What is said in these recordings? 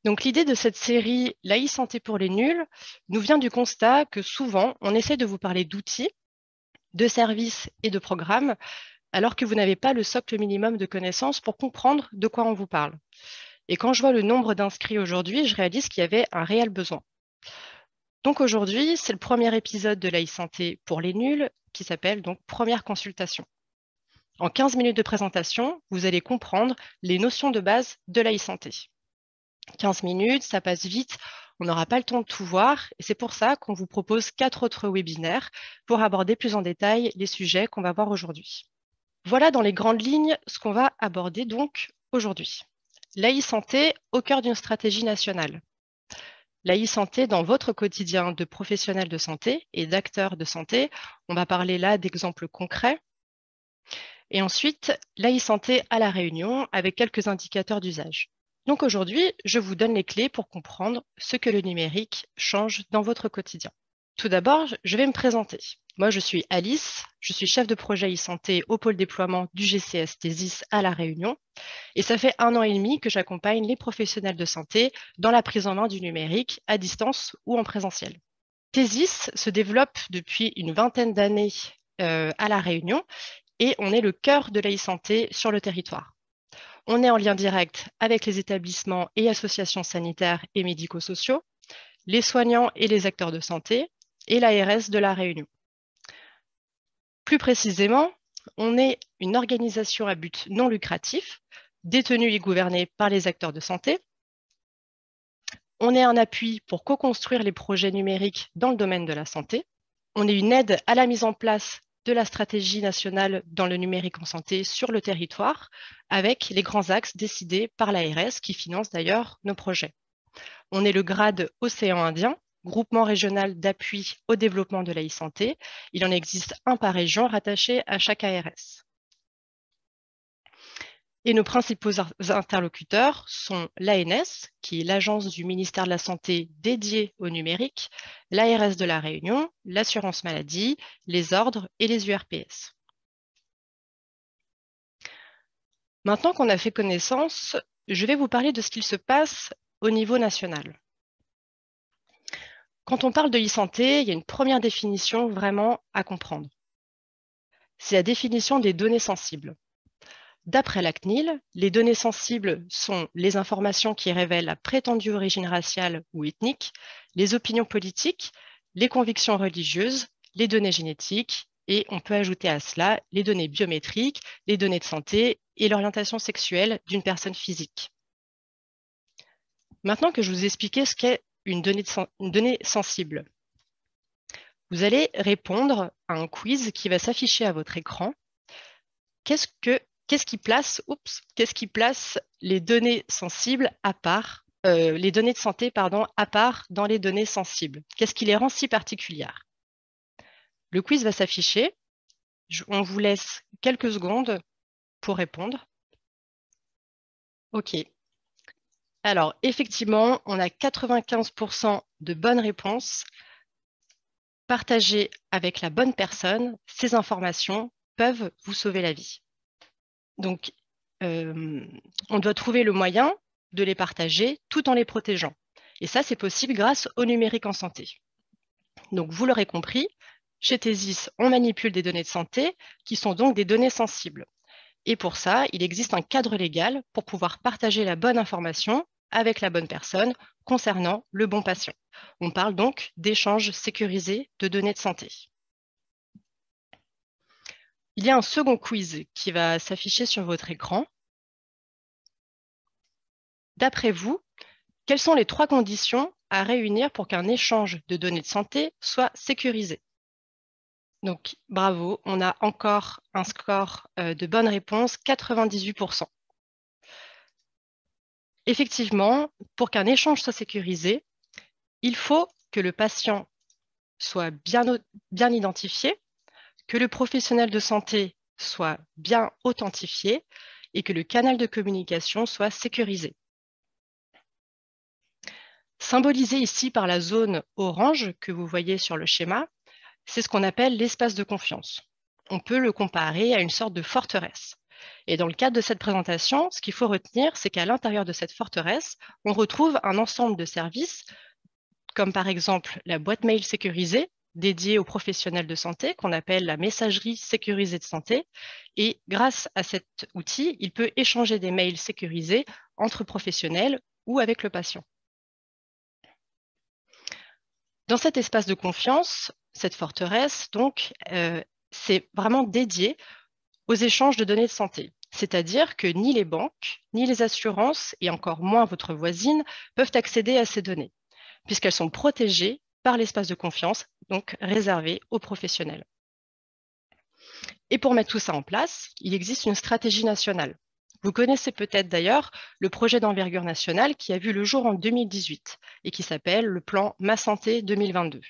Donc l'idée de cette série l'e-santé pour les nuls nous vient du constat que souvent on essaie de vous parler d'outils, de services et de programmes, alors que vous n'avez pas le socle minimum de connaissances pour comprendre de quoi on vous parle. Et quand je vois le nombre d'inscrits aujourd'hui, je réalise qu'il y avait un réel besoin. Donc aujourd'hui, c'est le premier épisode de l'e-santé pour les nuls qui s'appelle donc Première consultation. En 15 minutes de présentation, vous allez comprendre les notions de base de l'e-santé. 15 minutes, ça passe vite, on n'aura pas le temps de tout voir et c'est pour ça qu'on vous propose 4 autres webinaires pour aborder plus en détail les sujets qu'on va voir aujourd'hui. Voilà dans les grandes lignes ce qu'on va aborder donc aujourd'hui. L'e-santé au cœur d'une stratégie nationale. L'e-santé dans votre quotidien de professionnels de santé et d'acteurs de santé. On va parler là d'exemples concrets. Et ensuite, l'e-santé à La Réunion avec quelques indicateurs d'usage. Donc aujourd'hui, je vous donne les clés pour comprendre ce que le numérique change dans votre quotidien. Tout d'abord, je vais me présenter. Moi, je suis Alice, je suis chef de projet e-santé au pôle déploiement du GCS TESIS à La Réunion. Et ça fait 1 an et demi que j'accompagne les professionnels de santé dans la prise en main du numérique à distance ou en présentiel. TESIS se développe depuis une vingtaine d'années à La Réunion et on est le cœur de l'e-santé sur le territoire. On est en lien direct avec les établissements et associations sanitaires et médico-sociaux, les soignants et les acteurs de santé et l'ARS de La Réunion. Plus précisément, on est une organisation à but non lucratif, détenue et gouvernée par les acteurs de santé. On est un appui pour co-construire les projets numériques dans le domaine de la santé. On est une aide à la mise en place de la stratégie nationale dans le numérique en santé sur le territoire, avec les grands axes décidés par l'ARS qui finance d'ailleurs nos projets. On est le grade Océan Indien, groupement régional d'appui au développement de l'e-santé. Il en existe un par région rattaché à chaque ARS. Et nos principaux interlocuteurs sont l'ANS, qui est l'agence du ministère de la Santé dédiée au numérique, l'ARS de La Réunion, l'assurance maladie, les ordres et les URPS. Maintenant qu'on a fait connaissance, je vais vous parler de ce qu'il se passe au niveau national. Quand on parle de e-santé, il y a une première définition vraiment à comprendre. C'est la définition des données sensibles. D'après la CNIL, les données sensibles sont les informations qui révèlent la prétendue origine raciale ou ethnique, les opinions politiques, les convictions religieuses, les données génétiques et on peut ajouter à cela les données biométriques, les données de santé et l'orientation sexuelle d'une personne physique. Maintenant que je vous ai expliqué ce qu'est une donnée sensible, vous allez répondre à un quiz qui va s'afficher à votre écran. Qu'est-ce qui place les données sensibles à part, les données de santé, pardon, à part dans les données sensibles? Qu'est-ce qui les rend si particulières? Le quiz va s'afficher. On vous laisse quelques secondes pour répondre. OK. Alors, effectivement, on a 95% de bonnes réponses. Partagez avec la bonne personne. Ces informations peuvent vous sauver la vie. Donc, on doit trouver le moyen de les partager tout en les protégeant. Et ça, c'est possible grâce au numérique en santé. Donc, vous l'aurez compris, chez TESIS, on manipule des données de santé qui sont donc des données sensibles. Et pour ça, il existe un cadre légal pour pouvoir partager la bonne information avec la bonne personne concernant le bon patient. On parle donc d'échange sécurisé de données de santé. Il y a un second quiz qui va s'afficher sur votre écran. D'après vous, quelles sont les 3 conditions à réunir pour qu'un échange de données de santé soit sécurisé? Donc, bravo, on a encore un score de bonnes réponses, 98%. Effectivement, pour qu'un échange soit sécurisé, il faut que le patient soit bien identifié, que le professionnel de santé soit bien authentifié et que le canal de communication soit sécurisé. Symbolisé ici par la zone orange que vous voyez sur le schéma, c'est ce qu'on appelle l'espace de confiance. On peut le comparer à une sorte de forteresse. Et dans le cadre de cette présentation, ce qu'il faut retenir, c'est qu'à l'intérieur de cette forteresse, on retrouve un ensemble de services, comme par exemple la boîte mail sécurisée, dédiée aux professionnels de santé, qu'on appelle la messagerie sécurisée de santé. Et grâce à cet outil, il peut échanger des mails sécurisés entre professionnels ou avec le patient. Dans cet espace de confiance, cette forteresse, donc, c'est vraiment dédié aux échanges de données de santé. C'est-à-dire que ni les banques, ni les assurances, et encore moins votre voisine, peuvent accéder à ces données, puisqu'elles sont protégées par l'espace de confiance, donc réservé aux professionnels. Et pour mettre tout ça en place, il existe une stratégie nationale. Vous connaissez peut-être d'ailleurs le projet d'envergure nationale qui a vu le jour en 2018 et qui s'appelle le plan Ma Santé 2022.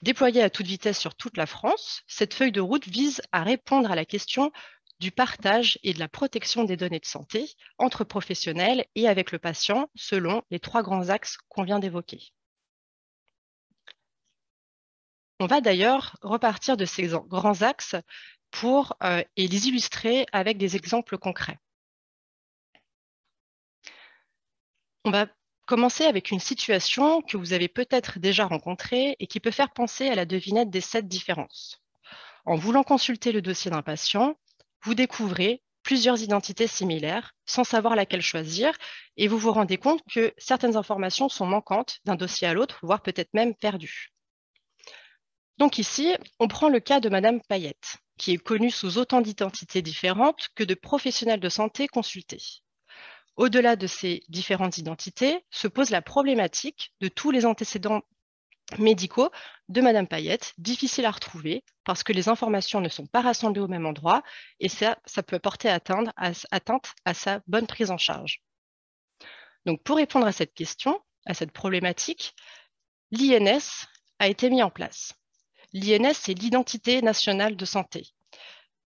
Déployée à toute vitesse sur toute la France, cette feuille de route vise à répondre à la question du partage et de la protection des données de santé entre professionnels et avec le patient selon les 3 grands axes qu'on vient d'évoquer. On va d'ailleurs repartir de ces grands axes et les illustrer avec des exemples concrets. On va commencer avec une situation que vous avez peut-être déjà rencontrée et qui peut faire penser à la devinette des 7 différences. En voulant consulter le dossier d'un patient, vous découvrez plusieurs identités similaires sans savoir laquelle choisir et vous vous rendez compte que certaines informations sont manquantes d'un dossier à l'autre, voire peut-être même perdues. Donc ici, on prend le cas de Madame Payette, qui est connue sous autant d'identités différentes que de professionnels de santé consultés. Au-delà de ces différentes identités, se pose la problématique de tous les antécédents médicaux de Madame Payette, difficiles à retrouver parce que les informations ne sont pas rassemblées au même endroit et ça peut porter atteinte à sa bonne prise en charge. Donc pour répondre à cette question, à cette problématique, l'INS a été mis en place. L'INS, c'est l'identité nationale de santé.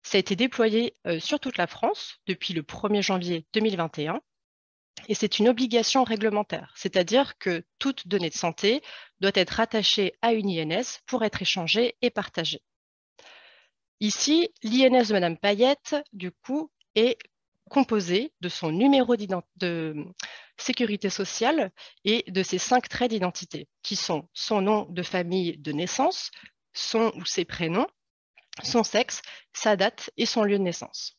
Ça a été déployé sur toute la France depuis le 1er janvier 2021 et c'est une obligation réglementaire, c'est-à-dire que toute donnée de santé doit être rattachée à une INS pour être échangée et partagée. Ici, l'INS de Madame Payette, du coup, est composé de son numéro de sécurité sociale et de ses 5 traits d'identité, qui sont son nom de famille de naissance, son ou ses prénoms, son sexe, sa date et son lieu de naissance.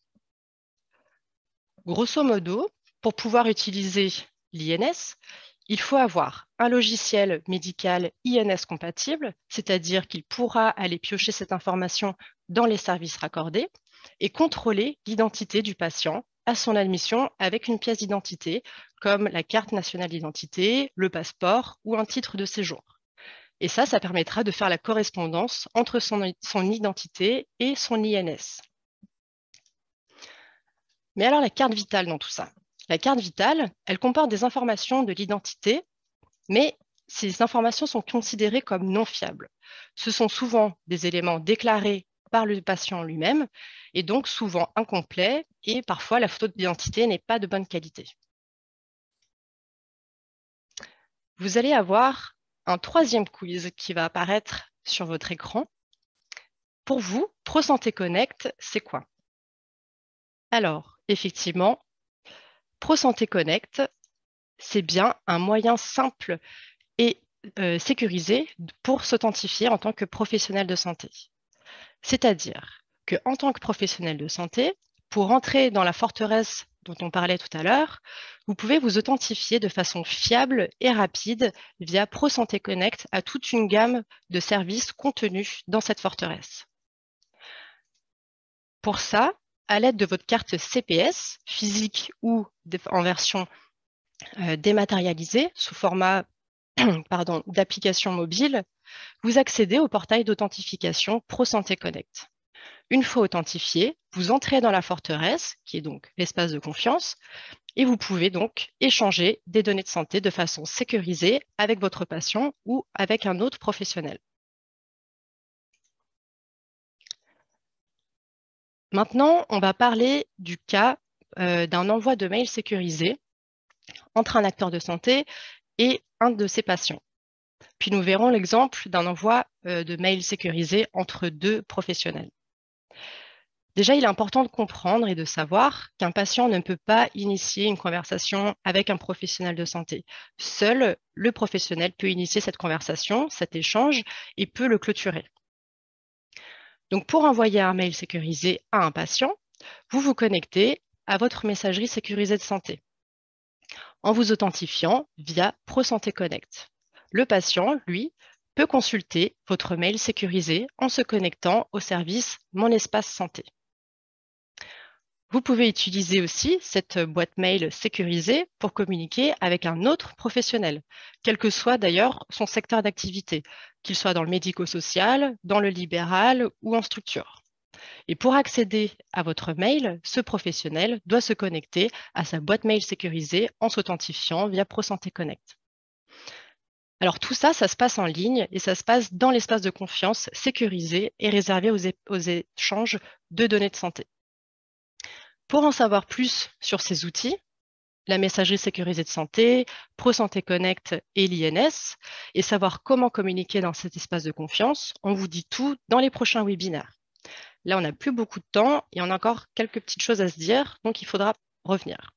Grosso modo, pour pouvoir utiliser l'INS, il faut avoir un logiciel médical INS compatible, c'est-à-dire qu'il pourra aller piocher cette information dans les services raccordés et contrôler l'identité du patient à son admission avec une pièce d'identité comme la carte nationale d'identité, le passeport ou un titre de séjour. Et ça permettra de faire la correspondance entre son identité et son INS. Mais alors la carte vitale dans tout ça? La carte vitale, elle comporte des informations de l'identité, mais ces informations sont considérées comme non fiables. Ce sont souvent des éléments déclarés par le patient lui-même et donc souvent incomplets et parfois la photo d'identité n'est pas de bonne qualité. Vous allez avoir un 3e quiz qui va apparaître sur votre écran. Pour vous, ProSanté Connect, c'est quoi? Alors, effectivement, ProSanté Connect, c'est bien un moyen simple et sécurisé pour s'authentifier en tant que professionnel de santé. C'est-à-dire qu'en tant que professionnel de santé, pour entrer dans la forteresse dont on parlait tout à l'heure, vous pouvez vous authentifier de façon fiable et rapide via ProSanté Connect à toute une gamme de services contenus dans cette forteresse. Pour ça, à l'aide de votre carte CPS, physique ou en version dématérialisée, sous format d'application mobile, vous accédez au portail d'authentification ProSanté Connect. Une fois authentifié, vous entrez dans la forteresse, qui est donc l'espace de confiance, et vous pouvez donc échanger des données de santé de façon sécurisée avec votre patient ou avec un autre professionnel. Maintenant, on va parler du cas d'un envoi de mail sécurisé entre un acteur de santé et un de ses patients. Puis nous verrons l'exemple d'un envoi de mail sécurisé entre 2 professionnels. Déjà, il est important de comprendre et de savoir qu'un patient ne peut pas initier une conversation avec un professionnel de santé. Seul le professionnel peut initier cette conversation, cet échange, et peut le clôturer. Donc, pour envoyer un mail sécurisé à un patient, vous vous connectez à votre messagerie sécurisée de santé en vous authentifiant via ProSanté Connect. Le patient, lui, peut consulter votre mail sécurisé en se connectant au service Mon Espace Santé. Vous pouvez utiliser aussi cette boîte mail sécurisée pour communiquer avec un autre professionnel, quel que soit d'ailleurs son secteur d'activité, qu'il soit dans le médico-social, dans le libéral ou en structure. Et pour accéder à votre mail, ce professionnel doit se connecter à sa boîte mail sécurisée en s'authentifiant via ProSanté Connect. Alors tout ça, ça se passe en ligne et ça se passe dans l'espace de confiance sécurisé et réservé aux échanges de données de santé. Pour en savoir plus sur ces outils, la messagerie sécurisée de santé, ProSanté Connect et l'INS, et savoir comment communiquer dans cet espace de confiance, on vous dit tout dans les prochains webinaires. Là, on n'a plus beaucoup de temps et on a encore quelques petites choses à se dire, donc il faudra revenir.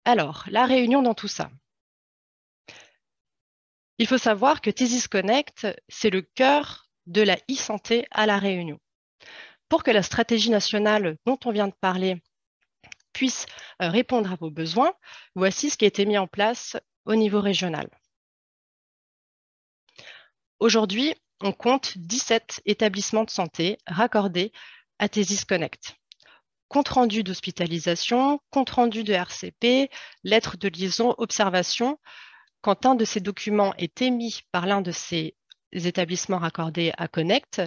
Alors, la réunion dans tout ça. Il faut savoir que Thesis Connect, c'est le cœur de la e-santé à La Réunion. Pour que la stratégie nationale dont on vient de parler puisse répondre à vos besoins, voici ce qui a été mis en place au niveau régional. Aujourd'hui, on compte 17 établissements de santé raccordés à Thesis Connect. Compte rendu d'hospitalisation, compte rendu de RCP, lettre de liaison, observation. Quand un de ces documents est émis par l'un de ces établissements raccordés à Connect,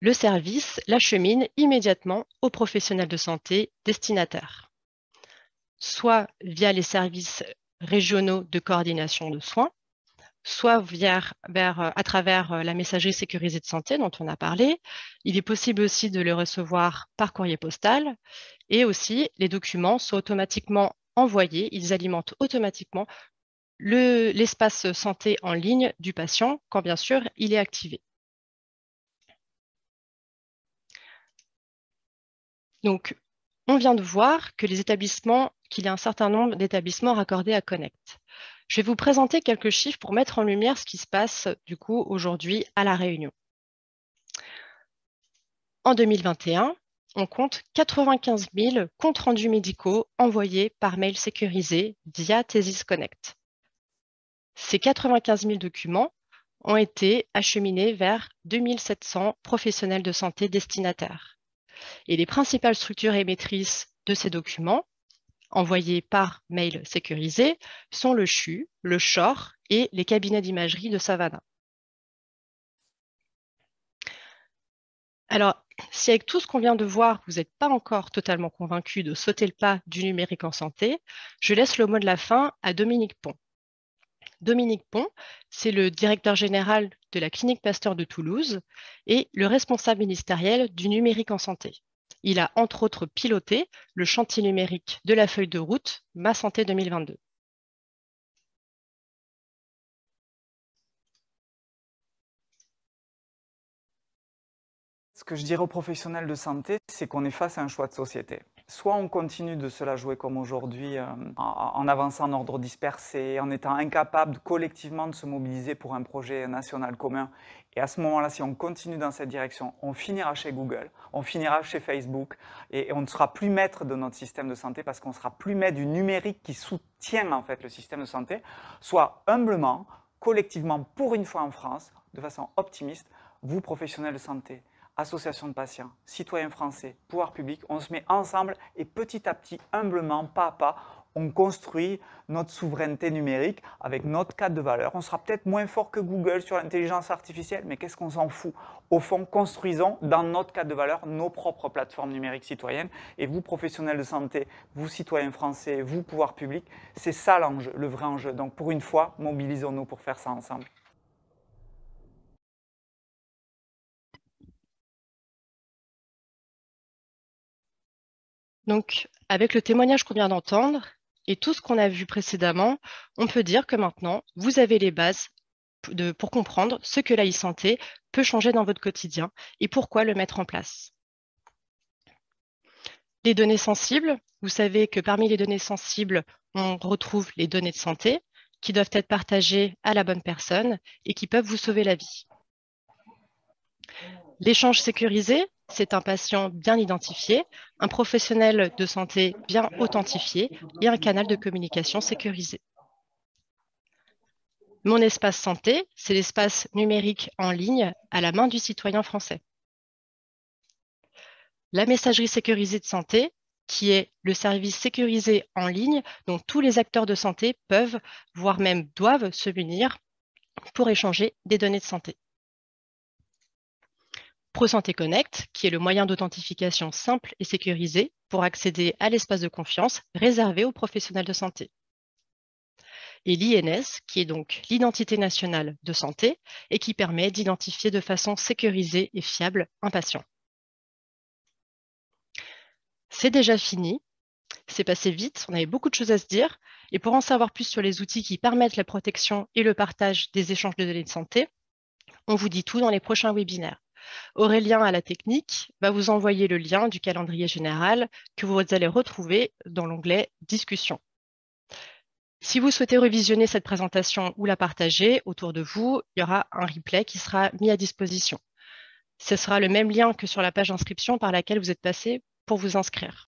le service l'achemine immédiatement aux professionnels de santé destinataires, soit via les services régionaux de coordination de soins, soit à travers la messagerie sécurisée de santé dont on a parlé. Il est possible aussi de le recevoir par courrier postal et aussi les documents sont automatiquement envoyés, ils alimentent automatiquement l'espace santé en ligne du patient quand bien sûr il est activé. Donc, on vient de voir qu'il y a un certain nombre d'établissements raccordés à Connect. Je vais vous présenter quelques chiffres pour mettre en lumière ce qui se passe du coup aujourd'hui à La Réunion. En 2021, on compte 95 000 comptes rendus médicaux envoyés par mail sécurisé via Thesis Connect. Ces 95 000 documents ont été acheminés vers 2700 professionnels de santé destinataires. Et les principales structures émettrices de ces documents, envoyés par mail sécurisé, sont le CHU, le CHOR et les cabinets d'imagerie de Savannah. Alors, si avec tout ce qu'on vient de voir, vous n'êtes pas encore totalement convaincu de sauter le pas du numérique en santé, je laisse le mot de la fin à Dominique Pont. Dominique Pont, c'est le directeur général de la Clinique Pasteur de Toulouse et le responsable ministériel du numérique en santé. Il a entre autres piloté le chantier numérique de la feuille de route Ma Santé 2022. Ce que je dirais aux professionnels de santé, c'est qu'on est face à un choix de société. Soit on continue de se la jouer comme aujourd'hui, en avançant en ordre dispersé, en étant incapable collectivement de se mobiliser pour un projet national commun. Et à ce moment-là, si on continue dans cette direction, on finira chez Google, on finira chez Facebook, et on ne sera plus maître de notre système de santé parce qu'on ne sera plus maître du numérique qui soutient en fait le système de santé. Soit humblement, collectivement, pour une fois en France, de façon optimiste, vous professionnels de santé, associations de patients, citoyens français, pouvoir public, on se met ensemble et petit à petit, humblement, pas à pas, on construit notre souveraineté numérique avec notre cadre de valeur. On sera peut-être moins fort que Google sur l'intelligence artificielle, mais qu'est-ce qu'on s'en fout? Au fond, construisons dans notre cadre de valeur nos propres plateformes numériques citoyennes. Et vous, professionnels de santé, vous, citoyens français, vous, pouvoir public, c'est ça l'enjeu, le vrai enjeu. Donc pour une fois, mobilisons-nous pour faire ça ensemble. Donc, avec le témoignage qu'on vient d'entendre et tout ce qu'on a vu précédemment, on peut dire que maintenant, vous avez les bases pour comprendre ce que l'e-santé peut changer dans votre quotidien et pourquoi le mettre en place. Les données sensibles, vous savez que parmi les données sensibles, on retrouve les données de santé qui doivent être partagées à la bonne personne et qui peuvent vous sauver la vie. L'échange sécurisé, c'est un patient bien identifié, un professionnel de santé bien authentifié et un canal de communication sécurisé. Mon espace santé, c'est l'espace numérique en ligne à la main du citoyen français. La messagerie sécurisée de santé, qui est le service sécurisé en ligne dont tous les acteurs de santé peuvent, voire même doivent se munir pour échanger des données de santé. ProSanté Connect, qui est le moyen d'authentification simple et sécurisé pour accéder à l'espace de confiance réservé aux professionnels de santé. Et l'INS, qui est donc l'identité nationale de santé et qui permet d'identifier de façon sécurisée et fiable un patient. C'est déjà fini, c'est passé vite, on avait beaucoup de choses à se dire. Et pour en savoir plus sur les outils qui permettent la protection et le partage des échanges de données de santé, on vous dit tout dans les prochains webinaires. Aurélien à la technique va vous envoyer le lien du calendrier général que vous allez retrouver dans l'onglet « Discussion ». Si vous souhaitez revisionner cette présentation ou la partager autour de vous, il y aura un replay qui sera mis à disposition. Ce sera le même lien que sur la page d'inscription par laquelle vous êtes passé pour vous inscrire.